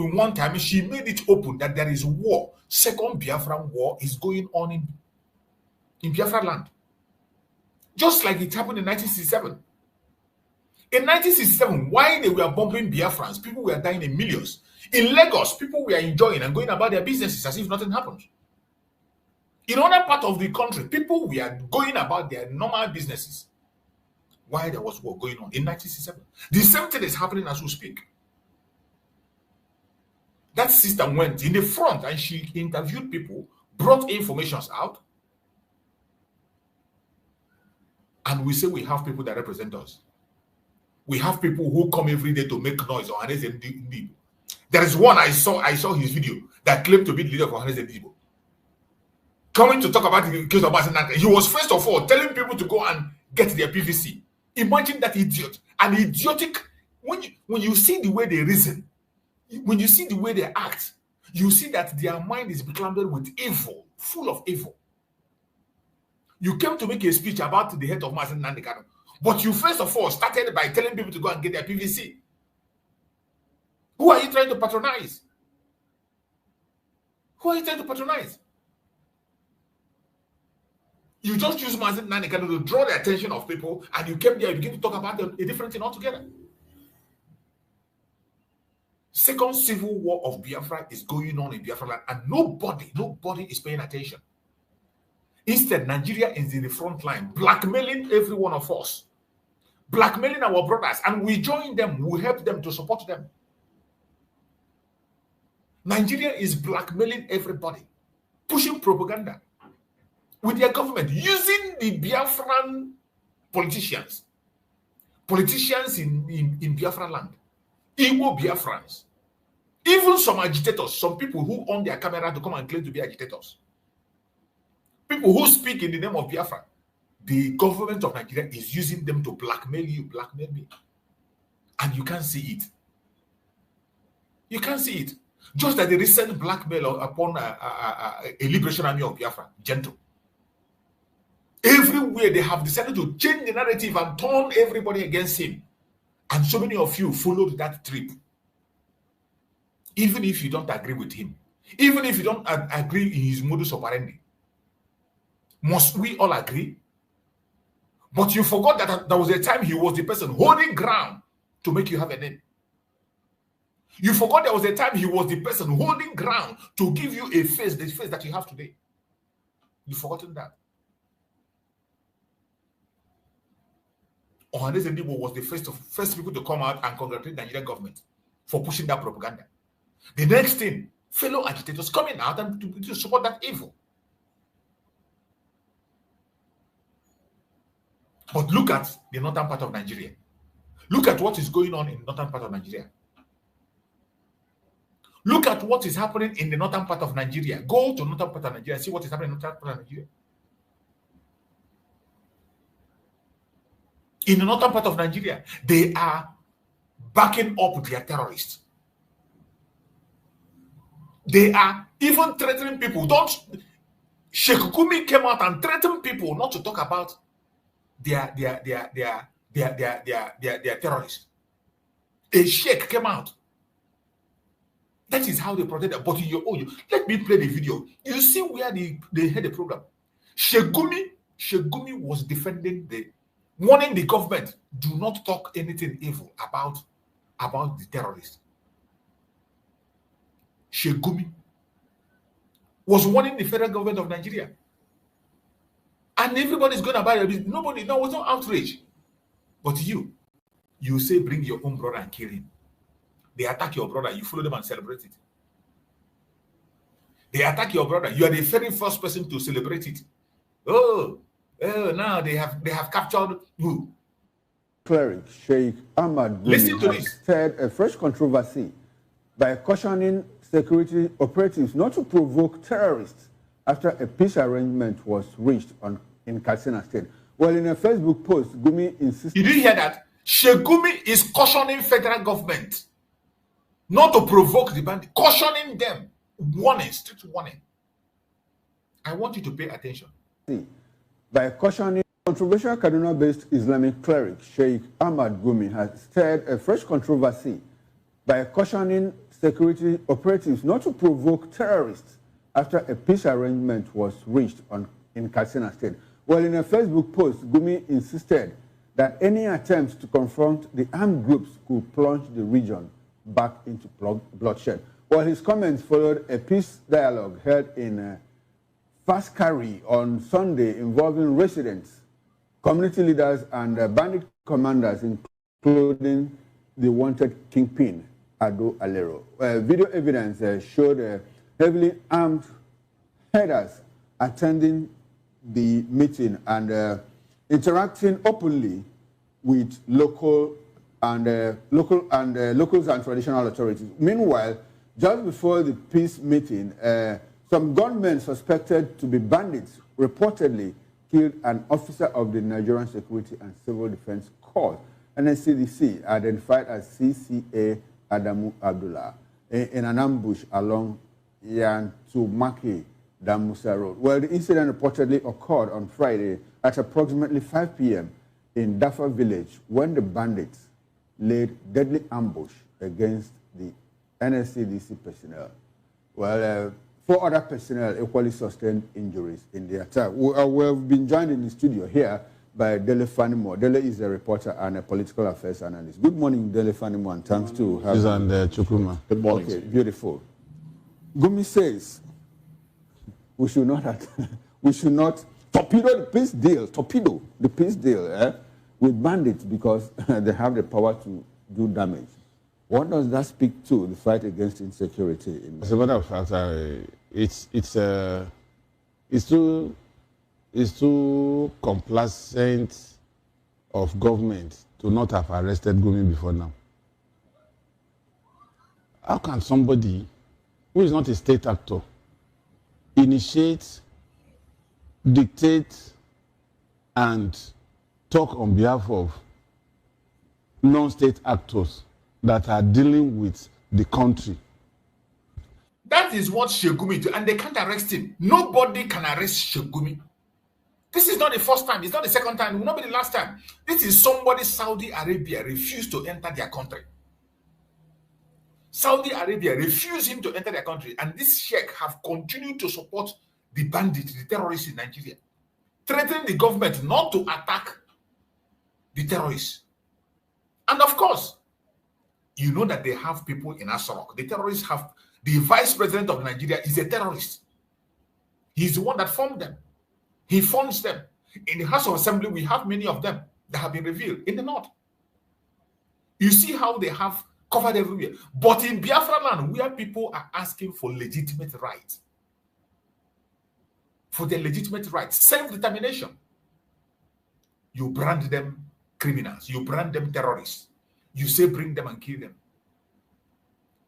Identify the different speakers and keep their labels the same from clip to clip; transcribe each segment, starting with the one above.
Speaker 1: in one time, she made it open that there is war. Second Biafran war is going on in Biafra land. Just like it happened in 1967. In 1967, while they were bombing Biafrans, people were dying in millions. In Lagos, people were enjoying and going about their businesses as if nothing happened. In other parts of the country, people were going about their normal businesses while there was war going on in 1967. The same thing is happening as we speak. That sister went in the front and she interviewed people, brought information out, and we say we have people that represent us. We have people who come every day to make noise on Ohaneze Ndigbo. There is one I saw his video that claimed to be the leader of Ohaneze Ndigbo. Coming to talk about the case of Nnamdi, he was first of all telling people to go and get their PVC. Imagine that idiot. An idiotic, when you see the way they reason, when you see the way they act, you see that their mind is beclouded with evil, full of evil. You came to make a speech about the head of Nnamdi Kanu, but you first of all started by telling people to go and get their PVC. Who are you trying to patronize? Who are you trying to patronize? You just use Nnamdi Kanu to draw the attention of people, and you came there and begin to talk about a different thing altogether. Second civil war of Biafra is going on in Biafra land, and nobody is paying attention. Instead, Nigeria is in the front line, blackmailing every one of us, blackmailing our brothers, and we join them, we help them to support them. Nigeria is blackmailing everybody, pushing propaganda with their government, using the Biafran politicians in Biafra land, Igbo Biafrans, even some agitators, some people who own their camera to come and claim to be agitators, people who speak in the name of Biafra. The government of Nigeria is using them to blackmail you, blackmail me, and you can't see it. You can't see it. Just like the recent blackmail upon a liberation army of Biafra, gentle. Everywhere they have decided to change the narrative and turn everybody against him. And so many of you followed that trip. Even if you don't agree with him. Even if you don't agree in his modus operandi. Must we all agree? But you forgot that there was a time he was the person holding ground to make you have a name. You forgot there was a time he was the person holding ground to give you a face, the face that you have today. You've forgotten that. Ohaneze Ndigbo was the first people to come out and congratulate the Nigerian government for pushing that propaganda. The next thing, fellow agitators coming out and to support that evil. But look at the northern part of Nigeria. Look at what is going on in the northern part of Nigeria. Look at what is happening in the northern part of Nigeria. Go to northern part of Nigeria and see what is happening in the northern part of Nigeria. In the northern part of Nigeria, they are backing up their terrorists. They are even threatening people. Sheikh Gumi came out and threatened people not to talk about their terrorists. A sheikh came out. That is how they protect them. But in your own, let me play the video. You see where they had the program. Sheikh Gumi was defending warning the government, do not talk anything evil about the terrorists. Sheikh Gumi was warning the federal government of Nigeria. And everybody's going about it. There was no outrage. But you say bring your own brother and kill him. They attack your brother, you follow them and celebrate it. They attack your brother, you are the very first person to celebrate it. Oh, now they have captured who?
Speaker 2: Cleric Sheikh Ahmad
Speaker 1: Listen to
Speaker 2: has
Speaker 1: this.
Speaker 2: stirred a fresh controversy by cautioning security operatives not to provoke terrorists after a peace arrangement was reached in Katsina State. Well, in a Facebook post, Gumi insisted...
Speaker 1: Did you hear that? Sheikh Gumi is cautioning federal government not to provoke the bandit, cautioning them, warning, strict warning. I want you to pay attention.
Speaker 2: By cautioning controversial Kaduna-based Islamic cleric Sheikh Ahmad Gumi has stirred a fresh controversy by cautioning security operatives not to provoke terrorists after a peace arrangement was reached in Katsina State. Well, in a Facebook post, Gumi insisted that any attempts to confront the armed groups could plunge the region back into bloodshed. Well, his comments followed a peace dialogue held in Faskari on Sunday involving residents, community leaders, and bandit commanders, including the wanted kingpin, Ado Alero. Video evidence showed heavily armed headers attending the meeting and interacting openly with locals and traditional authorities. Meanwhile, just before the peace meeting, some gunmen suspected to be bandits reportedly killed an officer of the Nigerian Security and Civil Defense Corps, NSCDC, identified as CCA Adamu Abdullah, in an ambush along Yantumaki Damusa Road. Well, the incident reportedly occurred on Friday at approximately 5 p.m. in Dafa village when the bandits laid deadly ambush against the NSCDC personnel. Well, 4 other personnel equally sustained injuries in the attack. We've been joined in the studio here by Dele Fanimo. Dele is a reporter and a political affairs analyst. Good morning, Dele Fanimo, and thanks to have you.
Speaker 3: And Chukuma.
Speaker 2: Good morning. Okay, beautiful. Gumi says we should not torpedo the peace deal with bandits because they have the power to do damage. What does that speak to the fight against insecurity?
Speaker 3: As a matter of fact, it's too complacent of government to not have arrested Gumi before now. How can somebody who is not a state actor initiate, dictate, and talk on behalf of non-state actors that are dealing with the country?
Speaker 1: That is what Shegumi do, and they can't arrest him. Nobody can arrest Shegumi. This is not the first time. It's not the second time. It will not be the last time. This is somebody Saudi Arabia refused to enter their country. Saudi Arabia refused him to enter their country, and this sheikh have continued to support the bandits, the terrorists in Nigeria, threatening the government not to attack the terrorists. And of course, you know that they have people in Asarok. The terrorists have, the vice president of Nigeria is a terrorist. He's the one that formed them. He funds them. In the House of Assembly, we have many of them that have been revealed in the north. You see how they have covered everywhere. But in Biafra land, where people are asking for legitimate rights, for their legitimate rights, self-determination, you brand them criminals, you brand them terrorists. You say bring them and kill them.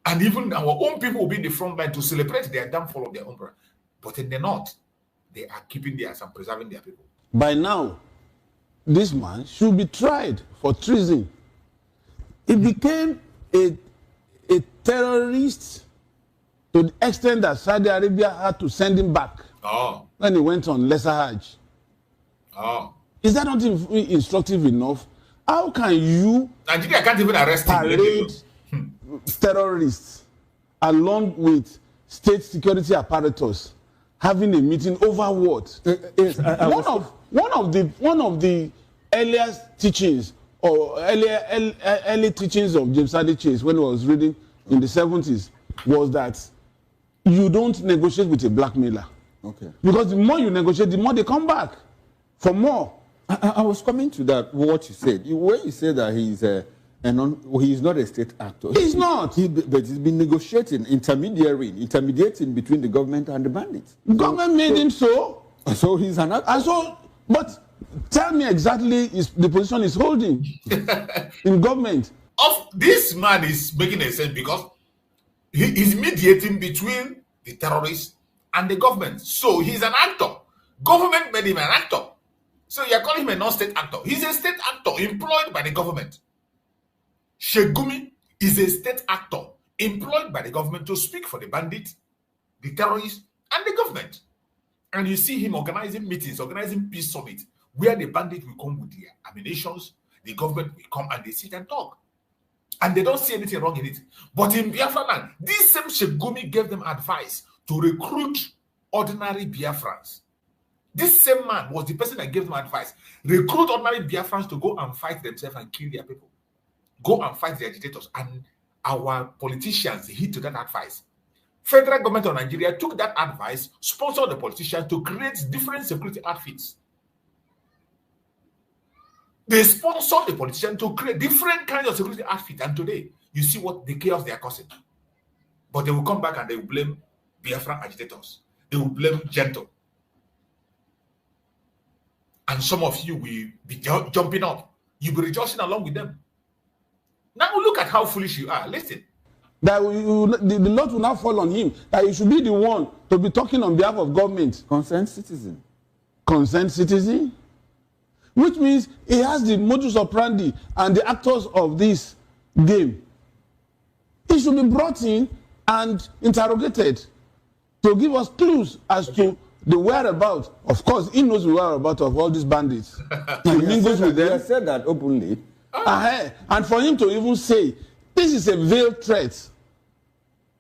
Speaker 1: And even our own people will be in the front line to celebrate their downfall of their own brand. But in the north, they are keeping theirs and preserving their people.
Speaker 3: By now, this man should be tried for treason. He became a terrorist to the extent that Saudi Arabia had to send him back when he went on Lesser Hajj. Is that not instructive enough? How can you
Speaker 1: Nigeria can't even arrest
Speaker 3: parade terrorists along with state security apparatus having a meeting over what? One of the earliest teachings or early teachings of James Sadi Chase when he was reading in the 70s was that you don't negotiate with a blackmailer.
Speaker 2: Okay.
Speaker 3: Because the more you negotiate, the more they come back for more.
Speaker 2: I was coming to that, what you said. When you say that he's not a state actor.
Speaker 3: He's not.
Speaker 2: But he's been negotiating, intermediating between the government and the bandits.
Speaker 3: Government made him so.
Speaker 2: So he's an actor.
Speaker 3: But tell me exactly the position he's holding in government.
Speaker 1: This man is making a sense because he is mediating between the terrorists and the government. So he's an actor. Government made him an actor. So you're calling him a non-state actor. He's a state actor employed by the government. Shegumi is a state actor employed by the government to speak for the bandits, the terrorists, and the government. And you see him organizing meetings, organizing peace summits, where the bandits will come with their ammunitions, the government will come and they sit and talk. and they don't see anything wrong in it. But in Biafra land, this same Shegumi gave them advice to recruit ordinary Biafrans. This same man was the person that gave them advice. Recruit ordinary Biafrans to go and fight themselves and kill their people. Go and fight the agitators. And our politicians heed to that advice. Federal government of Nigeria took that advice, sponsored the politicians to create different security outfits. They sponsored the politicians to create different kinds of security outfits. And today, you see what the chaos they are causing. But they will come back and they will blame Biafran agitators. They will blame Gentle. And some of you will be jumping up. You'll be rejoicing along with them. Now look at how foolish you are. Listen.
Speaker 3: That the lot will now fall on him. That he should be the one to be talking on behalf of government.
Speaker 2: Concerned citizen.
Speaker 3: Concerned citizen? Which means he has the modus operandi and the actors of this game. He should be brought in and interrogated to give us clues as to the whereabouts. Of course, he knows the whereabouts of all these bandits. He mingles with them.
Speaker 2: He has said that openly.
Speaker 3: And for him to even say, this is a veiled threat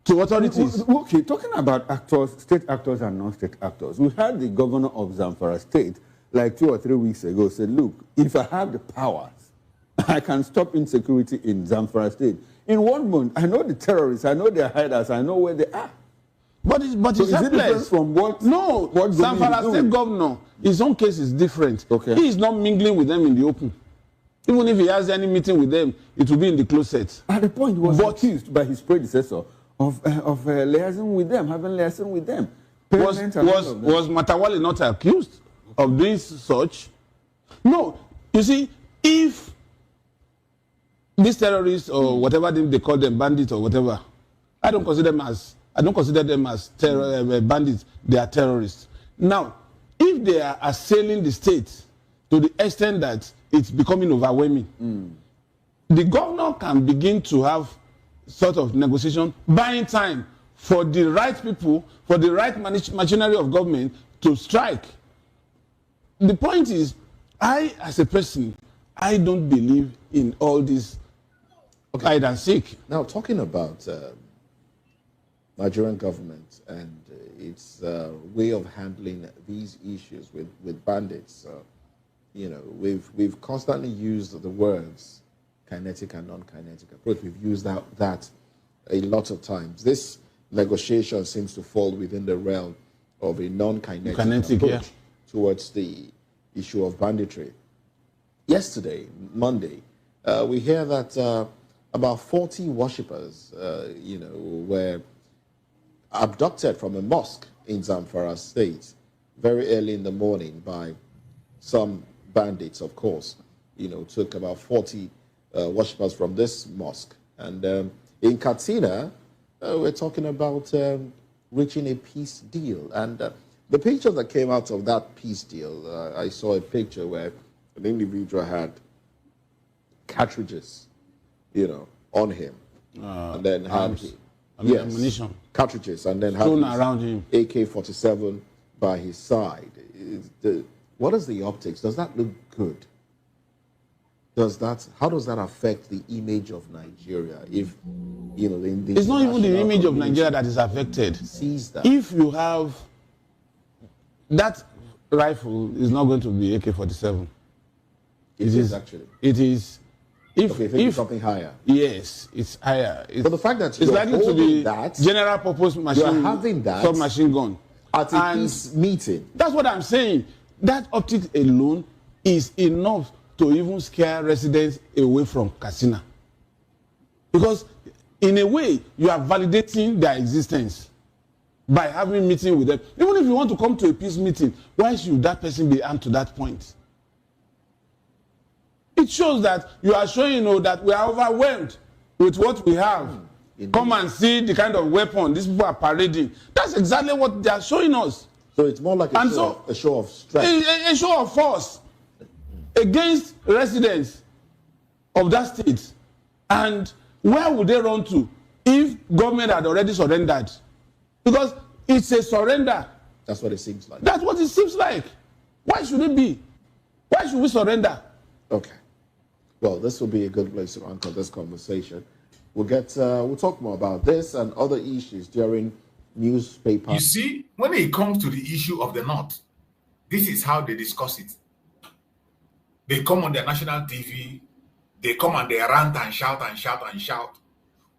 Speaker 3: to authorities.
Speaker 2: Okay, talking about actors, state actors and non-state actors, we had the governor of Zamfara State, like 2 or 3 weeks ago, said, look, if I have the powers, I can stop insecurity in Zamfara State. In 1 month, I know the terrorists, I know their hiders, I know where they are.
Speaker 3: But it's helpless.
Speaker 2: From what?
Speaker 3: No, what Zamfara State governor, his own case is different.
Speaker 2: Okay.
Speaker 3: He is not mingling with them in the open. Even if he has any meeting with them, it will be in the closet.
Speaker 2: At the point, he was accused by his predecessor of liaising with them, having liaison with them.
Speaker 3: Was Matawale not accused of doing such? No. You see, if these terrorists or whatever they call them, bandits or whatever, I don't consider them as bandits. They are terrorists. Now, if they are assailing the state to the extent that it's becoming overwhelming, the governor can begin to have sort of negotiation, buying time for the right people, for the right machinery of government to strike. The point is, I, as a person, I don't believe in all this hide and seek.
Speaker 4: Now, talking about Nigerian government and its way of handling these issues with bandits, you know, we've constantly used the words kinetic and non-kinetic approach. We've used that a lot of times. This negotiation seems to fall within the realm of a non-kinetic approach towards the issue of banditry. Yesterday, Monday, we hear that about 40 worshippers, you know, were abducted from a mosque in Zamfara State very early in the morning by some bandits, of course. You know, took about 40 worshippers from this mosque. And in Katsina, we're talking about reaching a peace deal. And the picture that came out of that peace deal, I saw a picture where an individual had cartridges, you know, on him. And then had
Speaker 3: ammunition.
Speaker 4: Cartridges, and then had
Speaker 3: around him.
Speaker 4: AK-47 by his side. What is the optics? Does that look good? How does that affect the image of Nigeria? If you know,
Speaker 3: it's not even the image of Nigeria that is affected.
Speaker 4: Sees that.
Speaker 3: If you have that rifle, is not going to be AK-47.
Speaker 4: It is actually.
Speaker 3: It is.
Speaker 4: If something higher.
Speaker 3: Yes, it's higher.
Speaker 4: But the fact that
Speaker 3: it's likely to be
Speaker 4: that
Speaker 3: general purpose machine.
Speaker 4: You're having that
Speaker 3: submachine gun
Speaker 4: at a peace meeting.
Speaker 3: That's what I'm saying. That optics alone is enough to even scare residents away from Katsina. Because in a way, you are validating their existence by having a meeting with them. Even if you want to come to a peace meeting, why should that person be armed to that point? It shows that you are showing, you know, that we are overwhelmed with what we have. Come and see the kind of weapon these people are parading. That's exactly what they are showing us.
Speaker 4: So it's more like a show of strength.
Speaker 3: A show of force against residents of that state. And where would they run to if government had already surrendered? Because it's a surrender.
Speaker 4: That's what it seems like.
Speaker 3: That's what it seems like. Why should it be? Why should we surrender?
Speaker 4: Okay. Well, this will be a good place to anchor this conversation. We'll talk more about this and other issues during newspaper.
Speaker 1: You see, when it comes to the issue of the North, this is how they discuss it. They come on their national TV, they come and they rant and shout and shout and shout.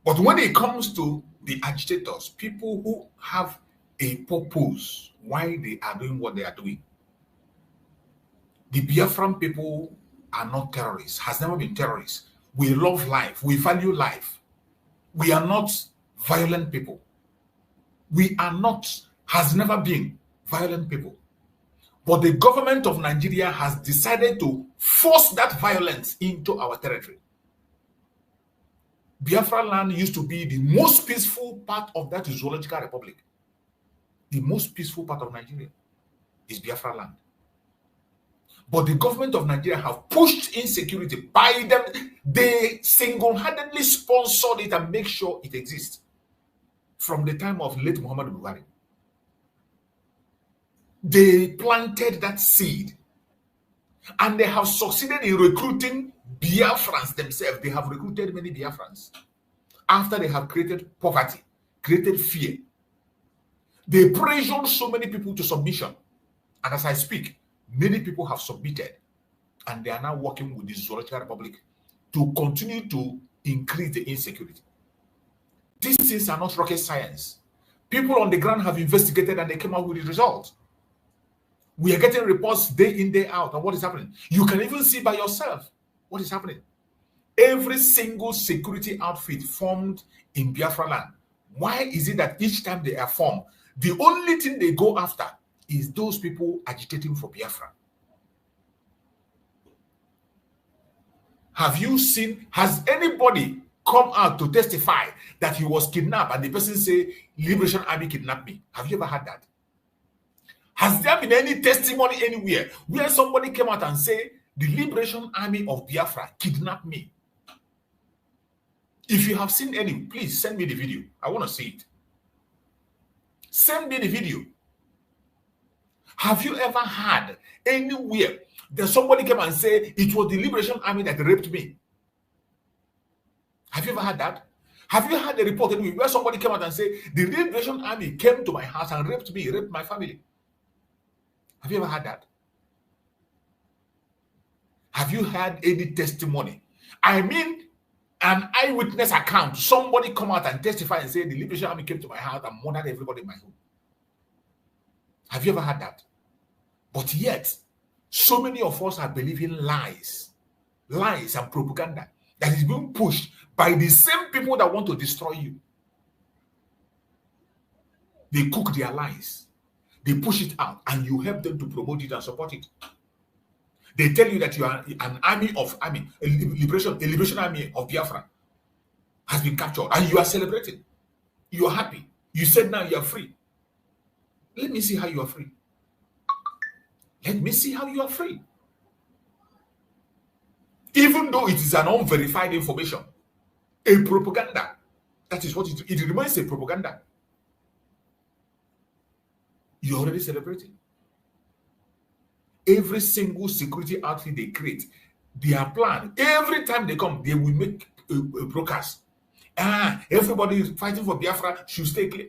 Speaker 1: But when it comes to the agitators, people who have a purpose why they are doing what they are doing, the Biafran people are not terrorists, has never been terrorists. We love life, we value life. We are not violent people. We are not, has never been violent people. But the government of Nigeria has decided to force that violence into our territory. Biafra land used to be the most peaceful part of that zoological republic. The most peaceful part of Nigeria is Biafra land. But the government of Nigeria have pushed insecurity by them. They single-handedly sponsored it and make sure it exists from the time of late Muhammad Buhari. They planted that seed and they have succeeded in recruiting Biafrans themselves. They have recruited many Biafrans after they have created poverty, created fear. They pressured so many people to submission. And as I speak, many people have submitted and they are now working with the Zoological Republic to continue to increase the insecurity. These things are not rocket science. People on the ground have investigated and they came out with the results. We are getting reports day in, day out on what is happening. You can even see by yourself what is happening. Every single security outfit formed in Biafra land. Why is it that each time they are formed, the only thing they go after is those people agitating for Biafra? Have you seen, has anybody come out to testify that he was kidnapped and the person say, Liberation Army kidnapped me? Have you ever had that? Has there been any testimony anywhere where somebody came out and say, the Liberation Army of Biafra kidnapped me? If you have seen any, please send me the video. I want to see it. Send me the video. Have you ever had anywhere that somebody came and say, it was the Liberation Army that raped me? Have you ever had that? Have you had a report anywhere where somebody came out and said, the Liberation Army came to my house and raped me, raped my family? Have you ever had that? Have you had any testimony? I mean, an eyewitness account. Somebody come out and testify and say, the Liberation Army came to my house and murdered everybody in my home. Have you ever had that? But yet, so many of us are believing lies and propaganda that is being pushed by the same people that want to destroy you. They cook their lies. They push it out and you help them to promote it and support it. They tell you that you are an a liberation army of Biafra has been captured and you are celebrating. You are happy. You said now you are free. Let me see how you are free. Let me see how you are free. Even though it is an unverified information, a propaganda, that is what it remains a propaganda. You're already celebrating. Every single security outfit they create, their plan, every time they come, they will make a broadcast. Everybody is fighting for Biafra should stay clear.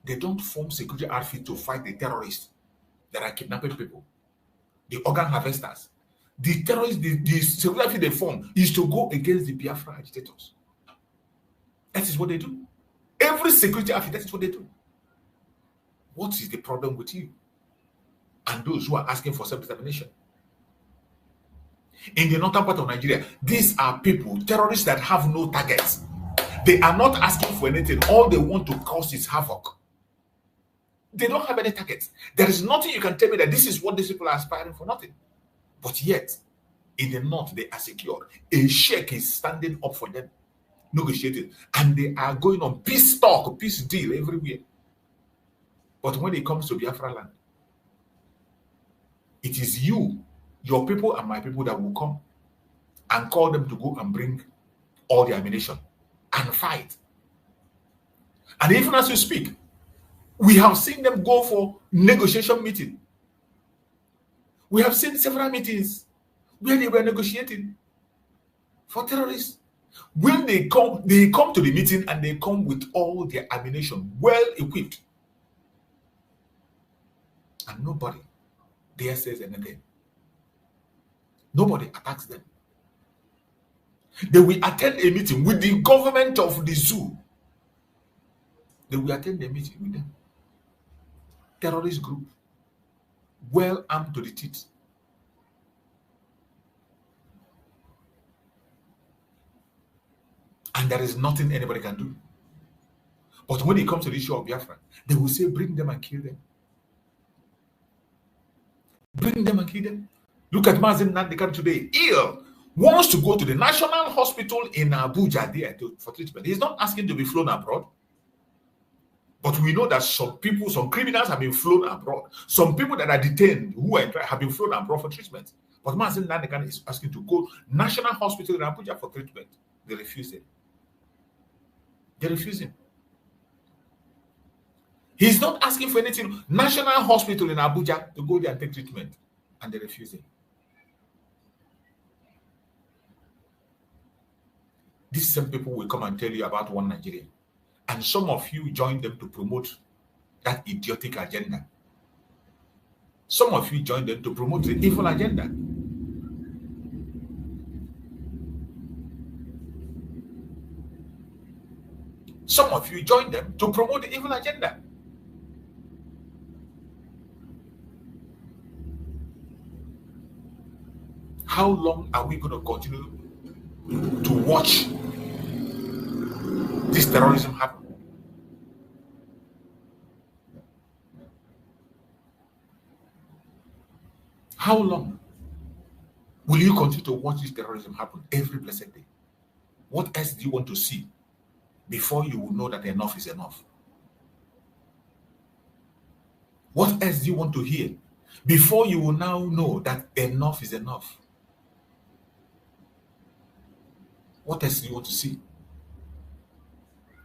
Speaker 1: They don't form security outfit to fight the terrorists that are kidnapping people, the organ harvesters. The terrorists, the security outfit they form is to go against the Biafra agitators. That is what they do. Every security outfit, that is what they do. What is the problem with you and those who are asking for self-determination? In the northern part of Nigeria, these are people, terrorists that have no targets. They are not asking for anything. All they want to cause is havoc. They don't have any targets. There is nothing you can tell me that this is what these people are aspiring for, nothing. But yet, in the north, they are secure. A sheikh is standing up for them, negotiating, and they are going on peace talk, peace deal everywhere. But when it comes to Biafra land, it is you, your people and my people that will come and call them to go and bring all the ammunition and fight. And even as we speak, we have seen them go for negotiation meeting. We have seen several meetings where they were negotiating. For terrorists, when they come to the meeting and they come with all their ammunition, well equipped. And nobody dare says anything. Nobody attacks them. They will attend a meeting with the government of the zoo. They will attend a meeting with them. Terrorist group, well armed to the teeth. And there is nothing anybody can do. But when it comes to the issue of Biafra, they will say, bring them and kill them. Bring them and kill them. Look at Nnamdi today. Ill wants to go to the National Hospital in Abuja there for treatment. He's not asking to be flown abroad. But we know that some people, some criminals have been flown abroad. Some people that are detained who are have been flown abroad for treatment. But Nnamdi is asking to go National Hospital in Abuja for treatment. They refuse it. They refuse him. He's not asking for anything. National Hospital in Abuja to go there and take treatment. And they refuse him. These same people will come and tell you about one Nigeria. And some of you join them to promote that idiotic agenda. Some of you join them to promote the evil agenda. Some of you join them to promote the evil agenda. How long are we going to continue to watch this terrorism happen? How long will you continue to watch this terrorism happen every blessed day? What else do you want to see before you will know that enough is enough? What else do you want to hear before you will now know that enough is enough? What else do you want to see?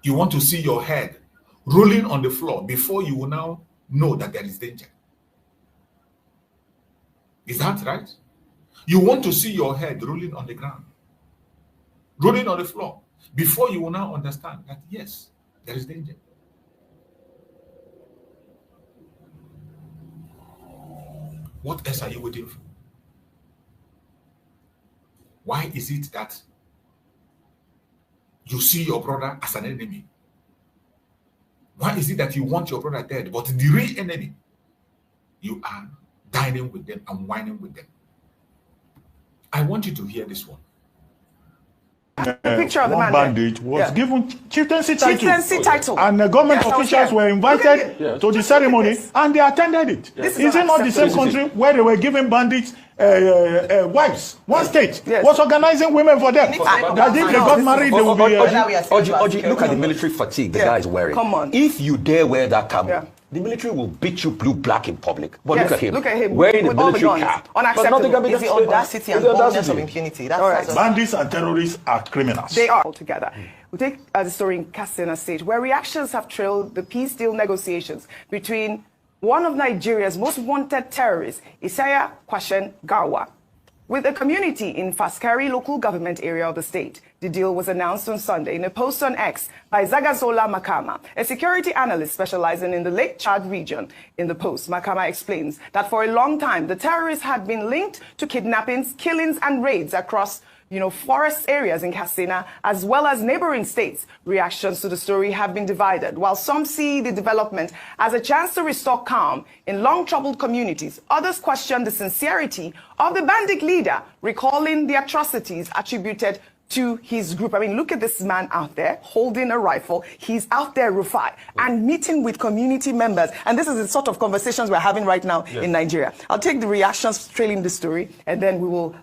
Speaker 1: You want to see your head rolling on the floor before you will now know that there is danger. Is that right? You want to see your head rolling on the ground, rolling on the floor, before you will now understand that yes, there is danger. What else are you waiting for? Why is it that you see your brother as an enemy? Why is it that you want your brother dead, but the real enemy, you are dining with them and whining with them? I want you to hear this one.
Speaker 5: The picture of the man bandage was given chieftaincy title. And the government officials were invited to the ceremony and they attended it. Is it not the same country where they were giving bandits wives? One state was organizing women for them. That if they got married, they would be...
Speaker 6: Oji, look at the military fatigue the guy is wearing.
Speaker 5: Come on.
Speaker 6: If you dare wear that camo, the military will beat you blue black in public. But look at him
Speaker 5: wearing
Speaker 6: the military cap.
Speaker 5: Unacceptable.
Speaker 6: It's the audacity and boldness of impunity. That's
Speaker 5: right. Bandits and terrorists are criminals.
Speaker 7: They are all together. We'll take the story in Katsina State, where reactions have trailed the peace deal negotiations between one of Nigeria's most wanted terrorists, Isaiah Kwashen Garwa, with a community in Faskari local government area of the state. The deal was announced on Sunday in a post on X by Zagazola Makama, a security analyst specializing in the Lake Chad region. In the post, Makama explains that for a long time, the terrorists had been linked to kidnappings, killings, and raids across forest areas in Katsina, as well as neighboring states. Reactions to the story have been divided. While some see the development as a chance to restore calm in long-troubled communities, others question the sincerity of the bandit leader, recalling the atrocities attributed to his group. I mean, look at this man out there holding a rifle. He's out there, Rufai, and meeting with community members. And this is the sort of conversations we're having right now in Nigeria. I'll take the reactions trailing the story, and then we will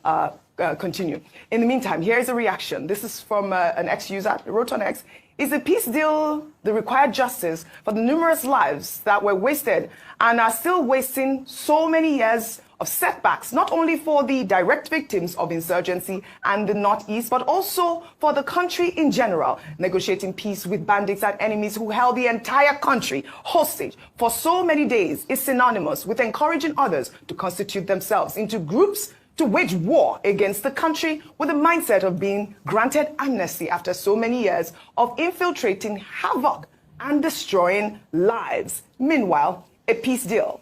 Speaker 7: continue. In the meantime, here is a reaction. This is from an ex-user, wrote on X. Is the peace deal the required justice for the numerous lives that were wasted and are still wasting so many years of setbacks, not only for the direct victims of insurgency and the Northeast, but also for the country in general? Negotiating peace with bandits and enemies who held the entire country hostage for so many days is synonymous with encouraging others to constitute themselves into groups to wage war against the country with the mindset of being granted amnesty after so many years of infiltrating havoc and destroying lives. Meanwhile, a peace deal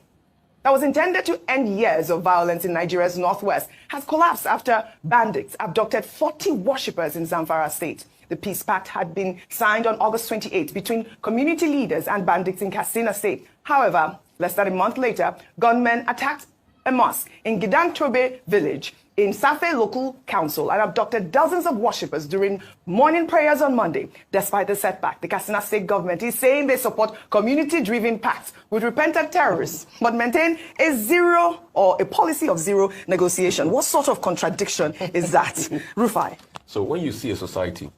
Speaker 7: that was intended to end years of violence in Nigeria's northwest has collapsed after bandits abducted 40 worshippers in Zamfara state. The peace pact had been signed on August 28 between community leaders and bandits in Katsina state. However, less than a month later, gunmen attacked a mosque in Gidantobe village in Safe local council and abducted dozens of worshippers during morning prayers on Monday. Despite the setback, the Katsina state government is saying they support community-driven pacts with repentant terrorists, but maintain a policy of zero negotiation. What sort of contradiction is that, Rufai?
Speaker 6: So when you see a society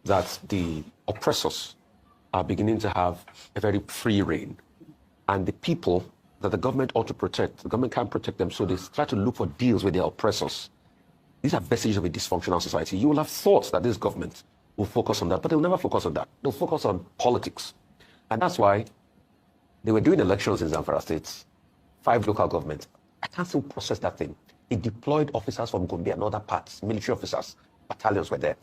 Speaker 6: that the oppressors are beginning to have a very free reign, and the people that the government ought to protect, the government can't protect them, so they try to look for deals with their oppressors. These are vestiges of a dysfunctional society. You will have thought that this government will focus on that, but they'll never focus on that. They'll focus on politics. And that's why they were doing elections in Zamfara State, 5 local governments. I can't still process that thing. They deployed officers from Gombe and other parts, military officers, battalions were there.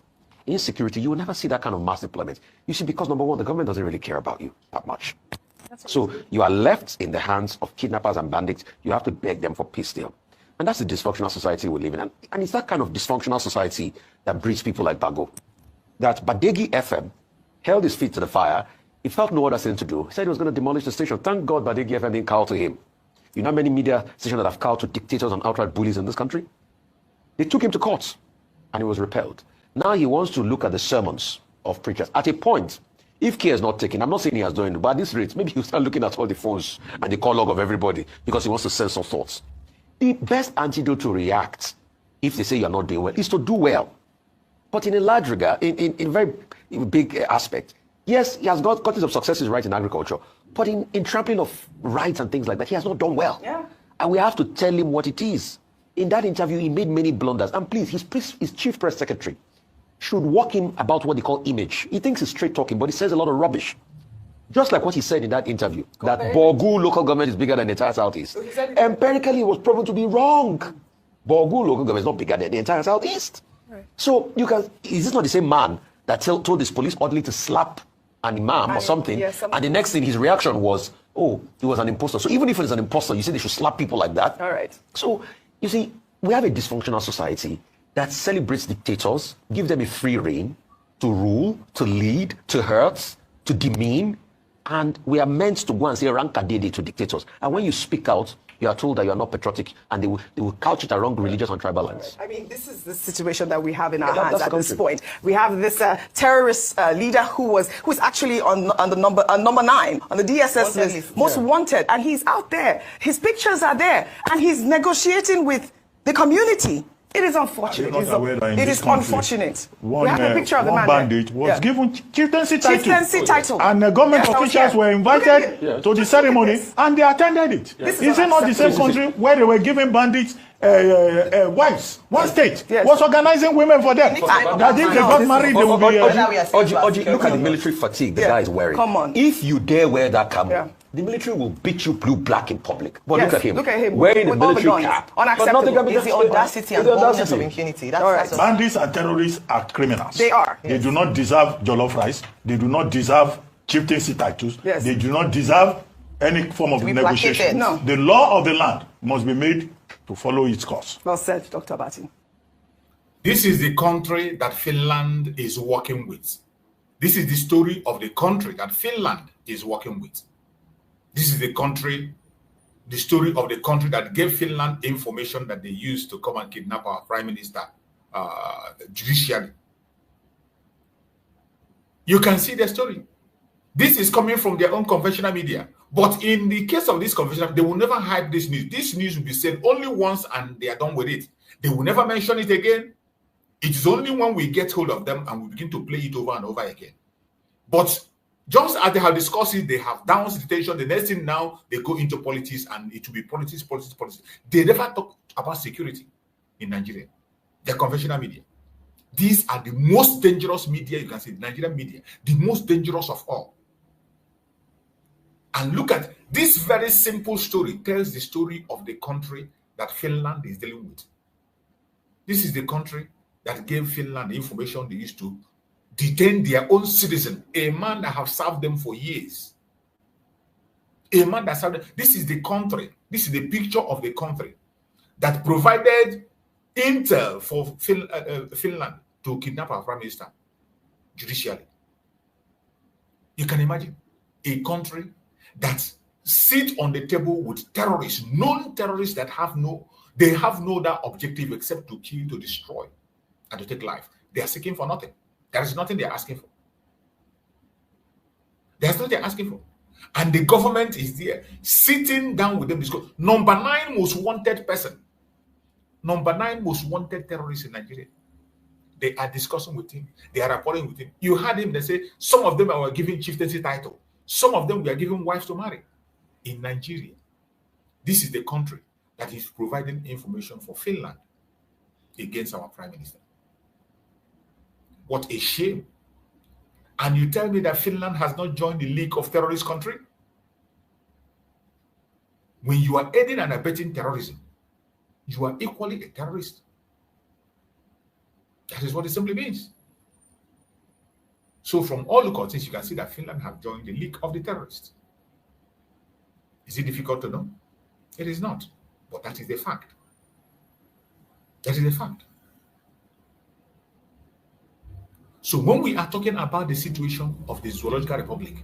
Speaker 6: In security, you will never see that kind of mass deployment. You see, because number one, the government doesn't really care about you that much. So you are left in the hands of kidnappers and bandits. You have to beg them for peace deal. And that's the dysfunctional society we live in. And it's that kind of dysfunctional society that breeds people like Bago. That Badegi FM held his feet to the fire. He felt no other thing to do. He said he was going to demolish the station. Thank God Badegi FM didn't call to him. You know how many media stations that have called to dictators and outright bullies in this country? They took him to court and he was repelled. Now he wants to look at the sermons of preachers. At a point, if care is not taken, I'm not saying he has done it, but at this rate, maybe he'll start looking at all the phones and the call log of everybody because he wants to censor thoughts. The best antidote to react, if they say you're not doing well, is to do well. But in a large regard, in a very big aspect, yes, he has gotten some successes right in agriculture, but in trampling of rights and things like that, he has not done well.
Speaker 7: Yeah.
Speaker 6: And we have to tell him what it is. In that interview, he made many blunders. And please, his chief press secretary should walk him about what they call image. He thinks he's straight talking, but he says a lot of rubbish. Just like what he said in that interview, that Borgu local government is bigger than the entire Southeast. Empirically, it was proven to be wrong. Borgu local government is not bigger than the entire Southeast. Right. So is this not the same man that told his police orderly to slap an imam or something? Yes, and the next thing, his reaction was, oh, he was an imposter. So even if it's an imposter, you say they should slap people like that?
Speaker 7: All right.
Speaker 6: So, you see, we have a dysfunctional society that celebrates dictators, gives them a free reign to rule, to lead, to hurt, to demean. And we are meant to go and say rankadede to dictators. And when you speak out, you are told that you are not patriotic, and they will couch it around religious and tribal lines.
Speaker 7: I mean, this is the situation that we have in our hands at this point. We have this terrorist leader who's actually on the number 9 on the DSS list, most wanted, and he's out there. His pictures are there, and he's negotiating with the community. It is unfortunate. It is unfortunate. We have a picture of the man.
Speaker 5: One bandit was given chieftaincy title. And
Speaker 7: the
Speaker 5: government officials were invited to the ceremony, and they attended it. Is it not the same country where they were giving bandits wives? One state was organizing women for them. That if they got married, they would be...
Speaker 6: Oji, look at the military fatigue the guy is wearing.
Speaker 7: Come on.
Speaker 6: If you dare wear that camo, the military will beat you blue-black in public. But look at him. Wearing a military cap.
Speaker 7: Unacceptable.
Speaker 8: It's the audacity and boldness of impunity. That's
Speaker 5: bandits and terrorists are criminals.
Speaker 7: They are.
Speaker 5: They do not deserve jollof rice. They do not deserve chieftaincy titles.
Speaker 7: Yes.
Speaker 5: They do not deserve any form of negotiation.
Speaker 7: No.
Speaker 5: The law of the land must be made to follow its course.
Speaker 7: Well said, Dr. Bati.
Speaker 1: This is the country that Finland is working with. This is the story of the country that Finland is working with. This is the story of the country that gave Finland information that they used to come and kidnap our prime minister, judicially. You can see the story. This is coming from their own conventional media. But in the case of this conventional, they will never hide this news. This news will be said only once and they are done with it. They will never mention it again. It is only when we get hold of them and we begin to play it over and over again. But just as they have discussed it, they have downs the tension. The next thing now, they go into politics and it will be politics. They never talk about security in Nigeria. Their conventional media. These are the most dangerous media, you can say, Nigerian media, the most dangerous of all. And look at this very simple story, tells the story of the country that Finland is dealing with. This is the country that gave Finland the information they used to detain their own citizen, a man that have served them for years. A man that served them. This is the country, this is the picture of the country that provided intel for Finland to kidnap our prime minister judicially. You can imagine a country that sit on the table with terrorists, known terrorists that have no other objective except to kill, to destroy, and to take life. They are seeking for nothing. There is nothing they are asking for. There's nothing they're asking for. And the government is there, sitting down with them. Number 9 most wanted person. Number 9 most wanted terrorist in Nigeria. They are discussing with him. They are reporting with him. You heard him, they say, some of them were giving chieftaincy title. Some of them were giving wives to marry. In Nigeria, this is the country that is providing information for Finland against our prime minister. What a shame. And you tell me that Finland has not joined the League of Terrorist Countries? When you are aiding and abetting terrorism, you are equally a terrorist. That is what it simply means. So from all the context, you can see that Finland have joined the League of the Terrorists. Is it difficult to know? It is not. But that is the fact. That is the fact. So when we are talking about the situation of the Zoological Republic,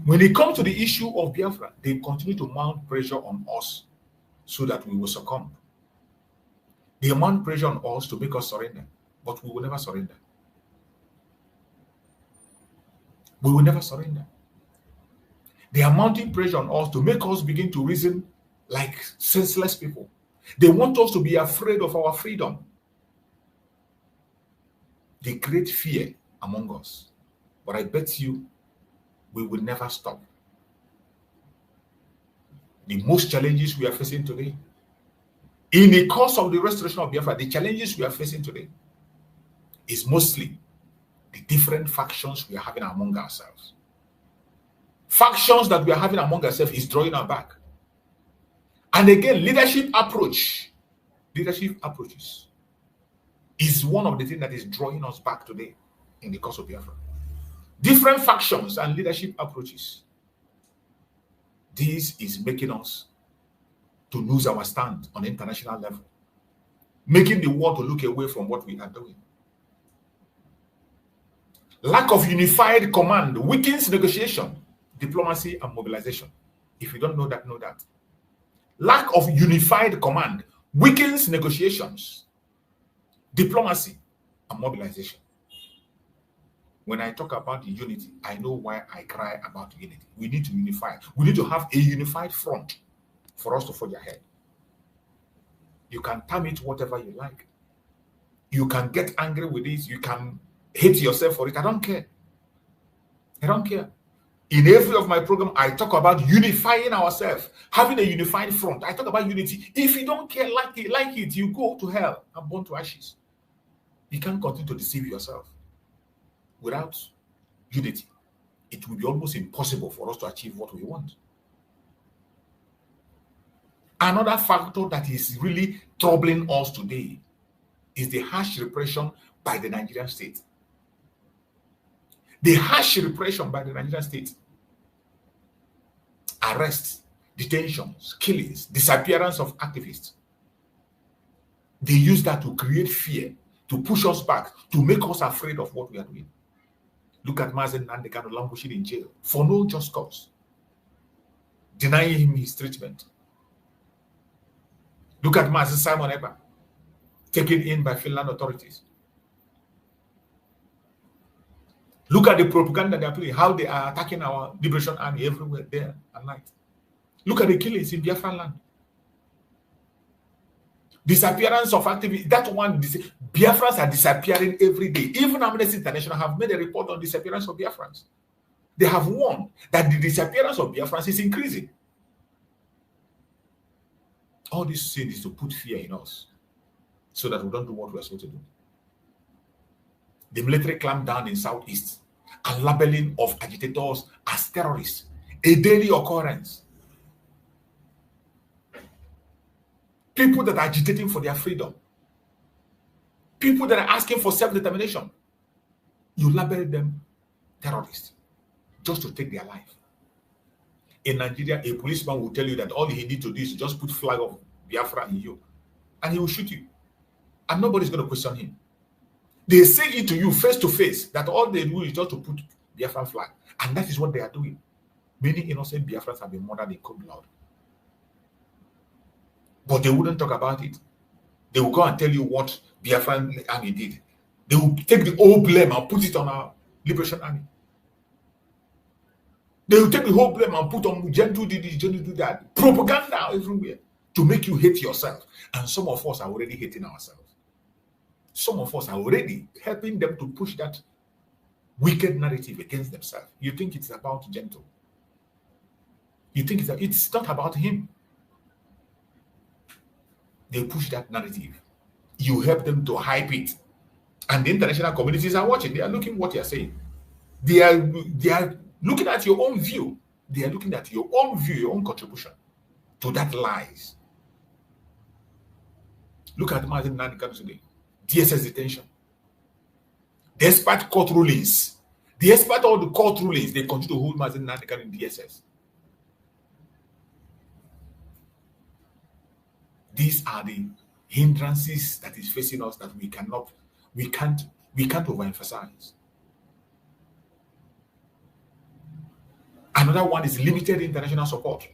Speaker 1: when it comes to the issue of Biafra, they continue to mount pressure on us so that we will succumb. They mount pressure on us to make us surrender, but we will never surrender. We will never surrender. They are mounting pressure on us to make us begin to reason like senseless people. They want us to be afraid of our freedom. They create fear among us. But I bet you, we will never stop. The most challenges we are facing today, in the course of the restoration of Biafra, the challenges we are facing today is mostly the different factions we are having among ourselves. Factions that we are having among ourselves is drawing us back. And again, leadership approaches is one of the things that is drawing us back today in the course of Biafra. Different factions and leadership approaches. This is making us to lose our stand on international level, making the world to look away from what we are doing. Lack of unified command weakens negotiation, diplomacy, and mobilization. If you don't know that, know that. Lack of unified command weakens negotiations, diplomacy, and mobilization. When I talk about unity, I know why I cry about unity. We need to unify. We need to have a unified front for us to forge ahead. You can term it whatever you like. You can get angry with it. You can hate yourself for it. I don't care. I don't care. In every of my program, I talk about unifying ourselves, having a unified front. I talk about unity. If you don't care, like it, you go to hell and burn to ashes. You can't continue to deceive yourself. Without unity, it will be almost impossible for us to achieve what we want. Another factor that is really troubling us today is the harsh repression by the Nigerian state. The harsh repression by the Nigerian state. Arrests, detentions, killings, disappearance of activists. They use that to create fear, to push us back, to make us afraid of what we are doing. Look at Nnamdi Kanu languishing in jail for no just cause, denying him his treatment. Look at Mazen Simon Ekpa, taken in by Finland authorities. Look at the propaganda they are playing, how they are attacking our liberation army everywhere, there at night. Look at the killings in Biafra land. Disappearance of activities. That one, Biafrans are disappearing every day. Even Amnesty International have made a report on disappearance of Biafrans. They have warned that the disappearance of Biafrans is increasing. All this thing is to put fear in us so that we don't do what we are supposed to do. The military clamped down in Southeast and labeling of agitators as terrorists, a daily occurrence. people that are agitating for their freedom, people that are asking for self-determination. You label them terrorists just to take their life. In Nigeria, a policeman will tell you that all he needs to do is just put flag of Biafra in you, and he will shoot you. And nobody's going to question him. They say it to you face to face that all they do is just to put Biafra flag. And that is what they are doing. Many innocent Biafrans have been murdered in cold blood. But they wouldn't talk about it. They will go and tell you what Biafran army did. They will take the whole blame and put it on our Liberation Army. They will take the whole blame and put on Gentle did this, Gentle do that. Propaganda everywhere to make you hate yourself. And some of us are already hating ourselves. Some of us are already helping them to push that wicked narrative against themselves. You think it's about Gentle. You think it's not about him. They push that narrative. You help them to hype it. And the international communities are watching. They are looking what you are saying. They are looking at your own view. They are looking at your own view, your own contribution to that lies. Look at Nnamdi Kanu today. DSS detention. Despite court rulings, despite all the court rulings, they continue to hold Nnamdi Kanu in DSS. These are the hindrances that is facing us that we can't overemphasize. Another one is limited international support.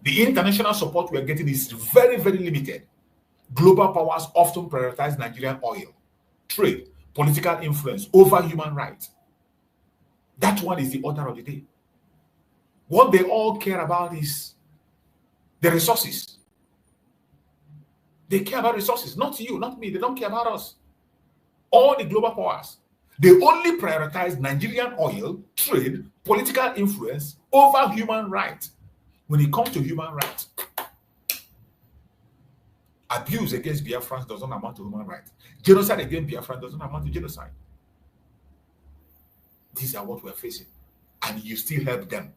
Speaker 1: The international support we are getting is very, very limited. Global powers often prioritize Nigerian oil, trade, political influence over human rights. That one is the order of the day. What they all care about is the resources. They care about resources, not you, not me. They don't care about us. All the global powers, they only prioritize Nigerian oil, trade, political influence over human rights. When it comes to human rights, abuse against Biafrans doesn't amount to human rights. Genocide against Biafrans doesn't amount to genocide. These are what we're facing. And you still help them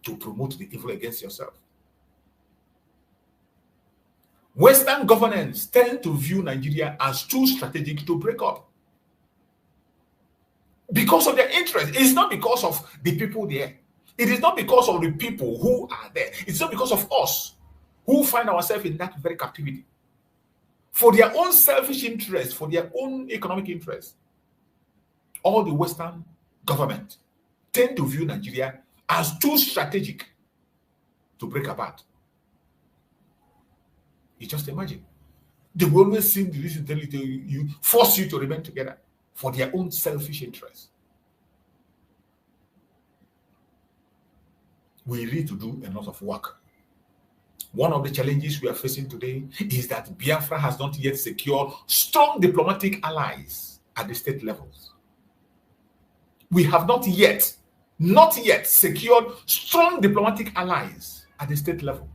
Speaker 1: to promote the evil against yourself. Western governments tend to view Nigeria as too strategic to break up. Because of their interest. It's not because of the people there. It is not because of the people who are there. It's not because of us who find ourselves in that very captivity. For their own selfish interest, for their own economic interest, all the Western government tend to view Nigeria as too strategic to break apart. You just imagine. They will always seem to listen to you, force you to remain together for their own selfish interests. We need to do a lot of work. One of the challenges we are facing today is that Biafra has not yet secured strong diplomatic allies at the state levels. We have not yet secured strong diplomatic allies at the state level.